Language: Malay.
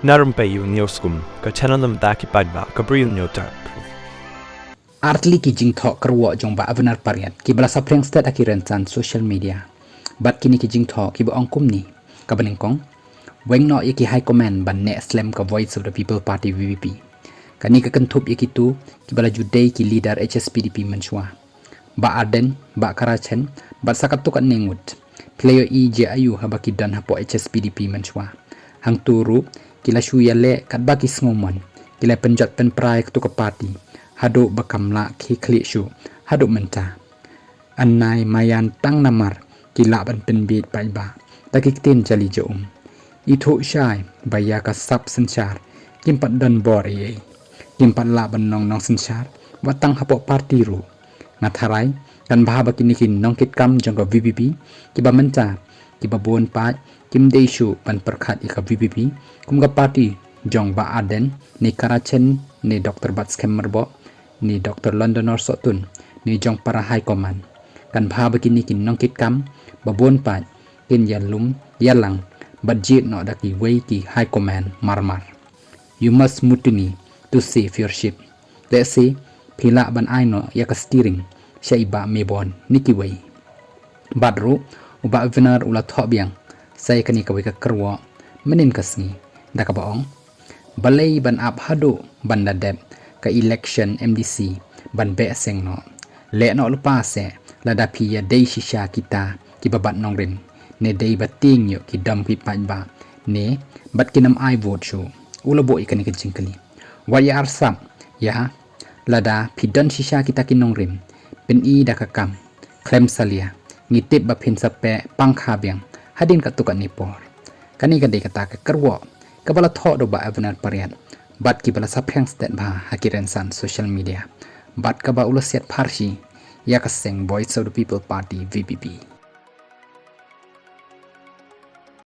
Na Rympei U ka channel nabynta ki paidbah ka Bri U Hynñiewtrep. Artli ki jing thok kerwo jong Bah Avner pariat ki bala sapreng stat akiran san social media. Bat kini ki jing thok ki ba ongkum ni ka banengkong. Weng no yaki high command ban ne slam ka Voice of the People Party VVP. Kani ka kentup yaki tu ki bala judai ki leader HSPDP menshwa. Bah Aden, Bah Karachen, bat sakatukan nengut. Playo ayu habaki dan hapo HSPDP menshwa. Hang turu kila shuya le kat baki ngomon kila penjat pen prai tu ke parti haduk bakamla ki klik shu haduk menta annai mayan tang namar kila ban penbit paidbah takik tin jali jom itu syai baya ka sap senchar kimpat dan bor ye kimpat la ban nong senchar watang hapo parti ru ngatharai kan baha bakini kin nongkit kam jong VVP kiba menta kiba bon pat kim deishu ban perkhat ika VVP kumga parti jong Bah Aden ni Karachen ni Dr. Bat Skemmerbo ni Dr. Londonor Sotun ni jong para high command kan bha begini kin nongkit kam babon pat kin yalum yalang budget no daki wei ki high command marmar. You must mutiny to save your ship. Let's say pila ban aino yaka steering syai Bah Mayborn nikiwei baroh Bah Avner ula thok biang saya kani kawai ka kerwa menin kasni da ka baong balai ban ap hadu ban dadep ka election MDC ban be seng no le no lupa se la da pi ya dei shisha kita ki babat nongrin ne dei bating yo ki dam ki paidbah ne bat kinam I vote show ula bo ikani ka jingkali wa ya arsam ya la da pi dan shisha kita ki nongrin pen I da ka kam klem salia ngitip ba pin sape pangkha biang hadin katukan nipor kani kadai kata ke kerwo kabala thok do Bah Avner pariat bat ki bala sapreng stat ba hakiran san social media bat ka ba ulas siat pharshi ya kaseng Voice of the People Party VPP.